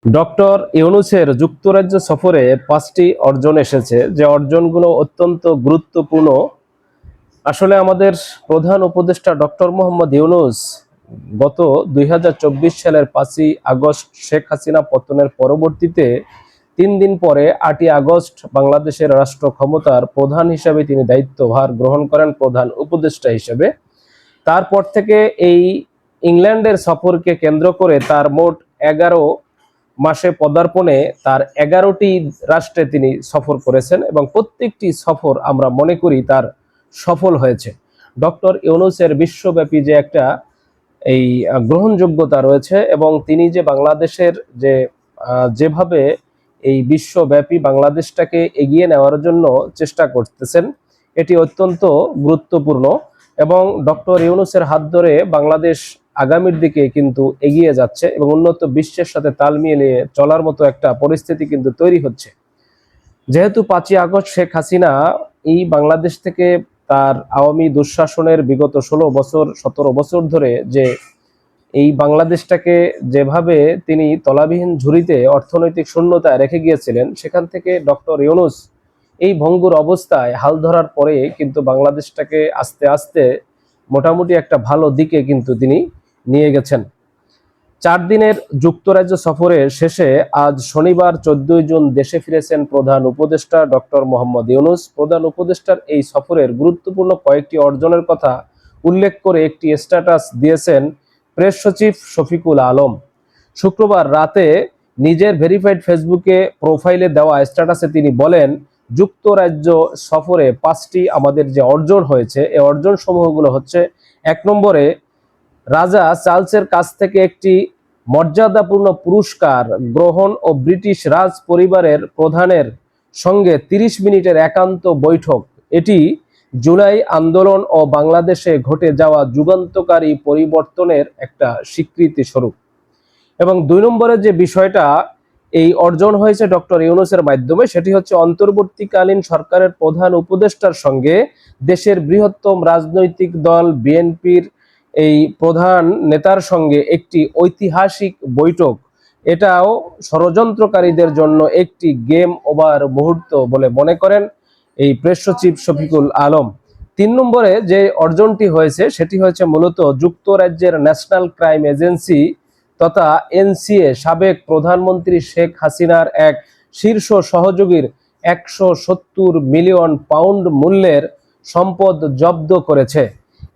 Doctor ইউনূসের যুক্তরাজ্য সফরে 5টি অর্জন এসেছে, যে অর্জনগুলো অত্যন্ত গুরুত্বপূর্ণ। আসলে আমাদের প্রধান উপদেষ্টা ডক্টর মোহাম্মদ ইউনূস গত 2024 সালের 5ই আগস্ট শেখ হাসিনা পতনের পরবর্তীতে 3 দিন পরে 8ই আগস্ট বাংলাদেশের রাষ্ট্র ক্ষমতার প্রধান হিসাবে তিনি দায়িত্বভার গ্রহণ করেন, প্রধান উপদেষ্টা হিসেবে। তারপর থেকে এই ইংল্যান্ডের সফরকে কেন্দ্র করে তার মোট 11 মাসে পদার্পণে তার 11টি রাষ্ট্রে তিনি সফর করেছেন এবং প্রত্যেকটি সফর আমরা মনে করি তার সফল হয়েছে। ডক্টর ইউনূসের বিশ্বব্যাপী যে একটা এই গ্রহণযোগ্যতা রয়েছে এবং তিনি যে বাংলাদেশের যেভাবে এই বিশ্বব্যাপী বাংলাদেশটাকে এগিয়ে নেওয়ার জন্য চেষ্টা করতেছেন, এটি অত্যন্ত গুরুত্বপূর্ণ। এবং ডক্টর ইউনূসের হাত ধরে বাংলাদেশ আগামীর দিকে কিন্তু এগিয়ে যাচ্ছে এবং উন্নত বিশ্বের সাথে তাল মিলিয়ে চলার মতো একটা পরিস্থিতি কিন্তু তৈরি হচ্ছে। যেহেতু 5ই আগস্ট শেখ হাসিনা এই বাংলাদেশ থেকে তার আওয়ামী দুঃশাসনের বিগত 17 বছর ধরে যে এই বাংলাদেশটাকে যেভাবে তিনি তলাবিহীন ঝুড়িতে অর্থনৈতিক শূন্যতায় রেখে গিয়েছিলেন, সেখান থেকে ডক্টর ইউনূস এই ভঙ্গুর অবস্থায় হাল ধরার পরে কিন্তু বাংলাদেশটাকে আস্তে আস্তে মোটামুটি একটা ভালো দিকে কিন্তু তিনি নিয়ে গেছেন। 4 দিনের যুক্তরাজ্য সফরের শেষে আজ শনিবার 14 জুন দেশে ফিরেছেন প্রধান উপদেষ্টা ডক্টর মোহাম্মদ ইউনূস। প্রধান উপদেষ্টার এই সফরের গুরুত্বপূর্ণ কয়েকটি অর্জনের কথা উল্লেখ করে একটি স্ট্যাটাস দিয়েছেন প্রেস সচিব শফিকুল আলম। শুক্রবার রাতে নিজের ভেরিফাইড ফেসবুকে প্রোফাইলে দেওয়া স্ট্যাটাসে তিনি বলেন, যুক্তরাজ্য সফরে 5টি আমাদের যে অর্জন হয়েছে, এই অর্জন সমূহগুলো হচ্ছে: 1 নম্বরে রাজা চার্লসের কাছ থেকে একটি মর্যাদাপূর্ণ পুরস্কার গ্রহণ ও ব্রিটিশ রাজ পরিবারের প্রধানের সঙ্গে 30 মিনিটের একান্ত বৈঠক। এটি জুলাই আন্দোলন ও বাংলাদেশে ঘটে যাওয়া যুগান্তকারী পরিবর্তনের একটা স্বীকৃতি স্বরূপ। এবং 2 নম্বরের যে বিষয়টা এই অর্জন হয়েছে ডক্টর ইউনূসের মাধ্যমে, সেটি হচ্ছে অন্তর্বর্তীকালীন সরকারের প্রধান উপদেষ্টার সঙ্গে দেশের বৃহত্তম রাজনৈতিক দল বিএনপির এই প্রধান নেতার সঙ্গে একটি ঐতিহাসিক বৈঠক। এটাও ষড়যন্ত্রকারীদের জন্য একটি গেম ওভার মুহূর্ত বলে মনে করেন এই প্রেস সচিব শফিকুল আলম। 3 নম্বরে যে অর্জনটি হয়েছে সেটি হয়েছে মূলত যুক্তরাজ্যের ন্যাশনাল ক্রাইম এজেন্সি তথা এনসিএ সাবেক প্রধানমন্ত্রী শেখ হাসিনার এক শীর্ষ সহযোগীর 170 মিলিয়ন পাউন্ড মূল্যের সম্পদ জব্দ করেছে।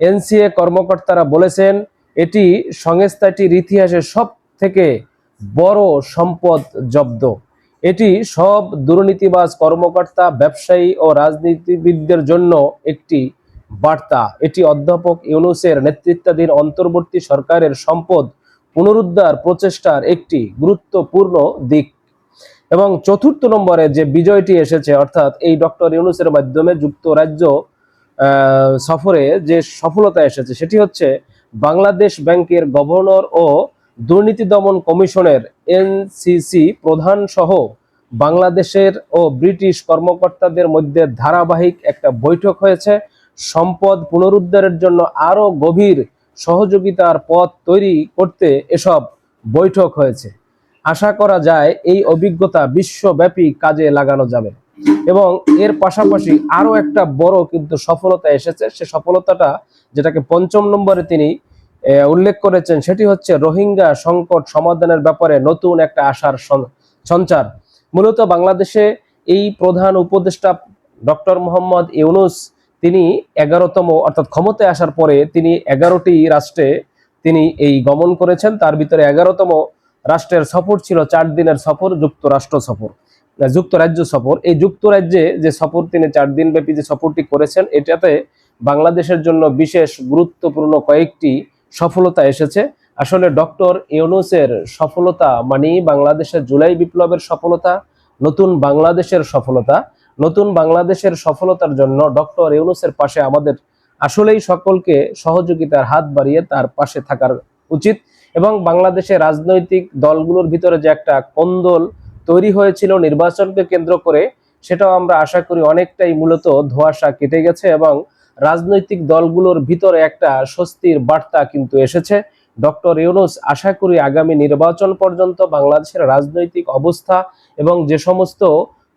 এনসিএ কর্মকর্তারা বলেছেন, এটি সংস্থাটির ইতিহাসে সব থেকে বড় সম্পদ জব্দ। এটি সব দুর্নীতিবাজ কর্মকর্তা, ব্যবসায়ী ও রাজনীতিবিদদের জন্য একটি বার্তা। এটি অধ্যাপক ইউনূসের নেতৃত্বাধীন অন্তর্বর্তী সরকারের সম্পদ পুনরুদ্ধার প্রচেষ্টার একটি গুরুত্বপূর্ণ দিক। এবং 4র্থ নম্বরে যে বিজয়টি এসেছে, অর্থাৎ এই ডক্টর ইউনূসের মাধ্যমে যুক্তরাজ্য সফরে যে সফলতা এসেছে, সেটি হচ্ছে বাংলাদেশ ব্যাংকের গভর্নর ও দুর্নীতি দমন কমিশনের এনসিসি প্রধান সহ বাংলাদেশের ও ব্রিটিশ কর্মকর্তাদের মধ্যে ধারাবাহিক একটা বৈঠক হয়েছে। সম্পদ পুনরুদ্ধারের জন্য আরো গভীর সহযোগিতার পথ তৈরি করতে এসব বৈঠক হয়েছে। আশা করা যায় এই অভিজ্ঞতা বিশ্বব্যাপী কাজে লাগানো যাবে। এবং এর পাশাপাশি আরো একটা বড় কিন্তু সফলতা এসেছে, সে সফলতাটা যেটাকে 5ম নম্বরে তিনি উল্লেখ করেছেন, সেটি হচ্ছে রোহিঙ্গা সংকট সমাধানের ব্যাপারে নতুন একটা আশার সঞ্চার। মূলত বাংলাদেশে এই প্রধান উপদেষ্টা ডক্টর মোহাম্মদ ইউনূস তিনি 11তম অর্থাৎ ক্ষমতায় আসার পরে তিনি 11টি রাষ্ট্রে তিনি এই গমন করেছেন। তার ভিতরে 11তম রাষ্ট্রের সফর ছিল 4 দিনের সফর, যুক্তরাজ্য সফর। এই যুক্তরাজ্যে যে সফর তিনি 4 দিন ব্যাপী যে সফরটি করেছেন, এটাতে বাংলাদেশের জন্য বিশেষ গুরুত্বপূর্ণ কয়েকটি সফলতা এসেছে। আসলে ডক্টর ইউনূসের সফলতা মানে বাংলাদেশের জুলাই বিপ্লবের সফলতা, নতুন বাংলাদেশের সফলতা। নতুন বাংলাদেশের সফলতার জন্য ডক্টর ইউনূসের পাশে আমাদের আসলেই সকলকে সহযোগিতার হাত বাড়িয়ে তার পাশে থাকার উচিত। এবং বাংলাদেশের রাজনৈতিক দলগুলোর ভিতরে যে একটা কোন্দল তৈরি হয়েছিল নির্বাচনকে কেন্দ্র করে, সেটাও আমরা আশা করি অনেকটাই মূলত ধোঁয়াশা কেটে গেছে এবং রাজনৈতিক দলগুলোর ভিতরে একটা স্বস্তির বার্তা কিন্তু এসেছে। ডক্টর ইউনূস আশা করি আগামী নির্বাচন পর্যন্ত বাংলাদেশের রাজনৈতিক অবস্থা এবং যে সমস্ত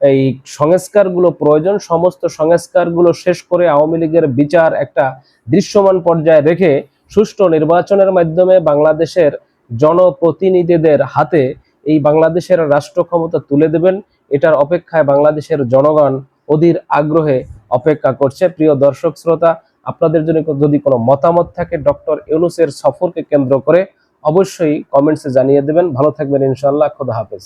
এই সংস্কারগুলো প্রয়োজন সমস্ত সংস্কারগুলো শেষ করে আওয়ামী লীগের বিচার একটা দৃশ্যমান পর্যায়ে রেখে সুষ্ঠু নির্বাচনের মাধ্যমে বাংলাদেশের জনপ্রতিনিধিদের হাতে এই বাংলাদেশের রাষ্ট্র ক্ষমতা তুলে দেবেন। এটার অপেক্ষায় বাংলাদেশের জনগণ অধীর আগ্রহে অপেক্ষা করছে। প্রিয় দর্শক শ্রোতা, আপনাদের জন্য যদি কোনো মতামত থাকে ডক্টর ইউনূসের সফরকে কেন্দ্র করে অবশ্যই কমেন্টসে জানিয়ে দেবেন। ভালো থাকবেন ইনশাআল্লাহ। খোদা হাফেজ।